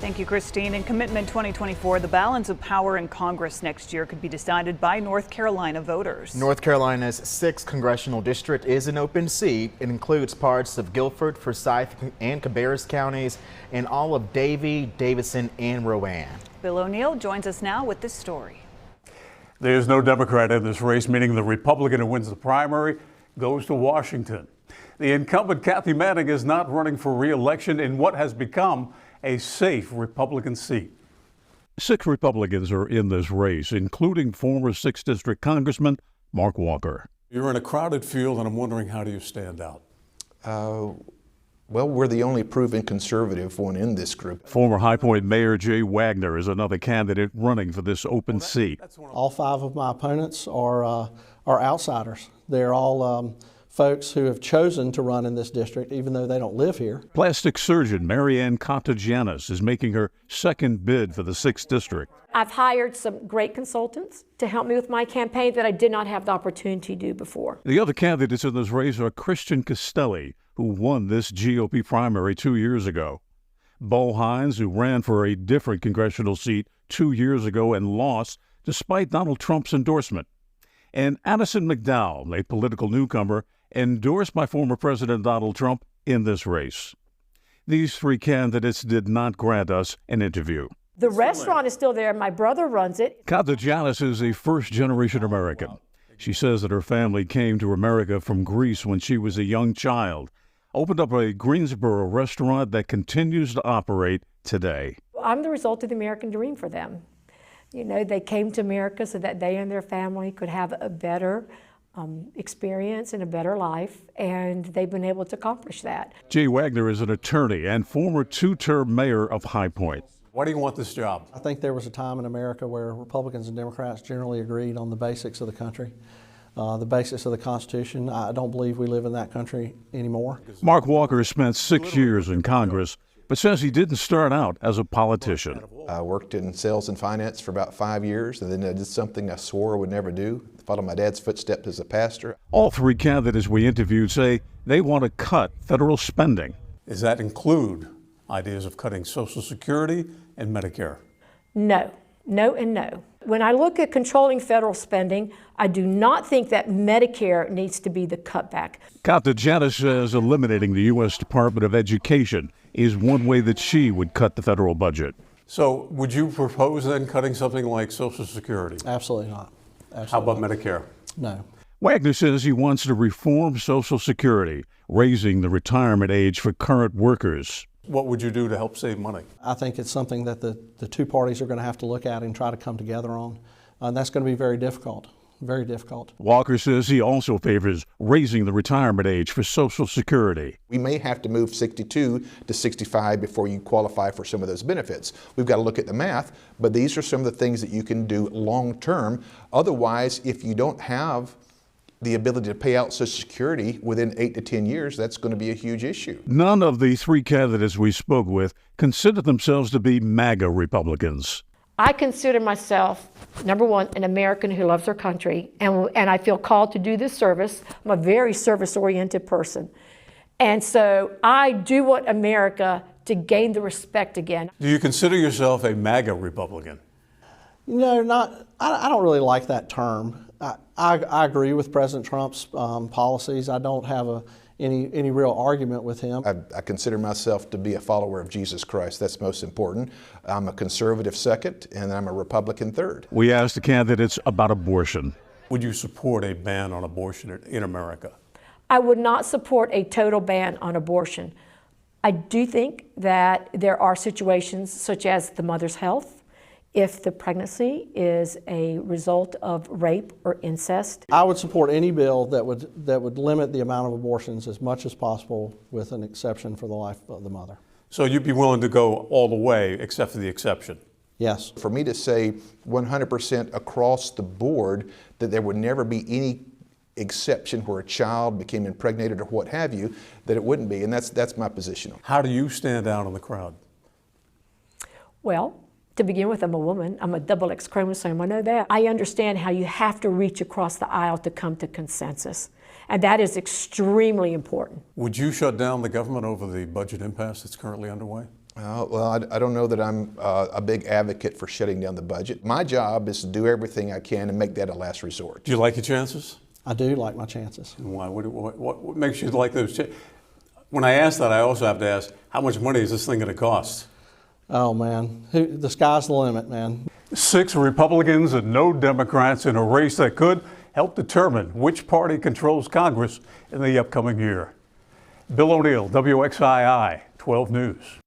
Thank you, Christine. In Commitment 2024, the balance of power in Congress next year could be decided by North Carolina voters. North Carolina's 6th congressional district is an open seat. It includes parts of Guilford, Forsyth, and Cabarrus counties, and all of Davie, Davidson, and Rowan. Bill O'Neill joins us now with this story. There's no Democrat in this race, meaning the Republican who wins the primary goes to Washington. The incumbent Kathy Manning is not running for re-election in what has become a safe Republican seat. 6 Republicans are in this race, including former 6th District Congressman Mark Walker. You're in a crowded field, and I'm wondering, how do you stand out? Well, we're the only proven conservative one in this group. Former High Point Mayor Jay Wagner is another candidate running for this open seat. All 5 of my opponents are outsiders. They're all folks who have chosen to run in this district, even though they don't live here. Plastic surgeon Marianne Contagianis is making her 2nd bid for the 6th District. I've hired some great consultants to help me with my campaign that I did not have the opportunity to do before. The other candidates in this race are Christian Castelli, who won this GOP primary 2 years ago, Bo Hines, who ran for a different congressional seat 2 years ago and lost despite Donald Trump's endorsement, and Addison McDowell, a political newcomer endorsed by former President Donald Trump in this race. These 3 candidates did not grant us an interview. The restaurant is still there. My brother runs it. Contagianis is a first-generation American. She says that her family came to America from Greece when she was a young child, opened up a Greensboro restaurant that continues to operate today. I'm the result of the American dream for them. You know, they came to America so that they and their family could have a better experience and a better life, and they've been able to accomplish that. Jay Wagner is an attorney and former 2-term mayor of High Point. Why do you want this job? I think there was a time in America where Republicans and Democrats generally agreed on the basics of the country, the basics of the Constitution. I don't believe we live in that country anymore. Mark Walker spent 6 years in Congress, but says he didn't start out as a politician. I worked in sales and finance for about 5 years, and then I did something I swore I would never do, follow my dad's footsteps as a pastor. All 3 candidates we interviewed say they want to cut federal spending. Does that include ideas of cutting Social Security and Medicare? No, no, and no. When I look at controlling federal spending, I do not think that Medicare needs to be the cutback. Contagianis says eliminating the U.S. Department of Education is one way that she would cut the federal budget. So would you propose then cutting something like Social Security? Absolutely not. Absolutely How about not. Medicare? No. Wagner says he wants to reform Social Security, raising the retirement age for current workers. What would you do to help save money? I think it's something that the 2 parties are going to have to look at and try to come together on. And that's going to be very difficult, very difficult. Walker says he also favors raising the retirement age for Social Security. We may have to move 62 to 65 before you qualify for some of those benefits. We've got to look at the math, but these are some of the things that you can do long term. Otherwise, if you don't have the ability to pay out Social Security within 8 to 10 years, that's going to be a huge issue. None of the 3 candidates we spoke with consider themselves to be MAGA Republicans. I consider myself, number one, an American who loves her country, and I feel called to do this service. I'm a very service-oriented person. And so I do want America to gain the respect again. Do you consider yourself a MAGA Republican? No, I don't really like that term. I agree with President Trump's policies. I don't have any real argument with him. I consider myself to be a follower of Jesus Christ. That's most important. I'm a conservative 2nd, and I'm a Republican 3rd. We asked the candidates about abortion. Would you support a ban on abortion in America? I would not support a total ban on abortion. I do think that there are situations such as the mother's health, if the pregnancy is a result of rape or incest. I would support any bill that would limit the amount of abortions as much as possible, with an exception for the life of the mother. So you'd be willing to go all the way except for the exception? Yes. For me to say 100% across the board that there would never be any exception where a child became impregnated or what have you, that it wouldn't be, and that's my position. How do you stand out in the crowd? Well, to begin with, I'm a woman. I'm a double X chromosome. I know that. I understand how you have to reach across the aisle to come to consensus. And that is extremely important. Would you shut down the government over the budget impasse that's currently underway? Well, I don't know that I'm a big advocate for shutting down the budget. My job is to do everything I can and make that a last resort. Do you like your chances? I do like my chances. And why? What makes you like those chances? When I ask that, I also have to ask, how much money is this thing going to cost? Oh man, the sky's the limit, man. 6 Republicans and no Democrats in a race that could help determine which party controls Congress in the upcoming year. Bill O'Neill, WXII 12 News.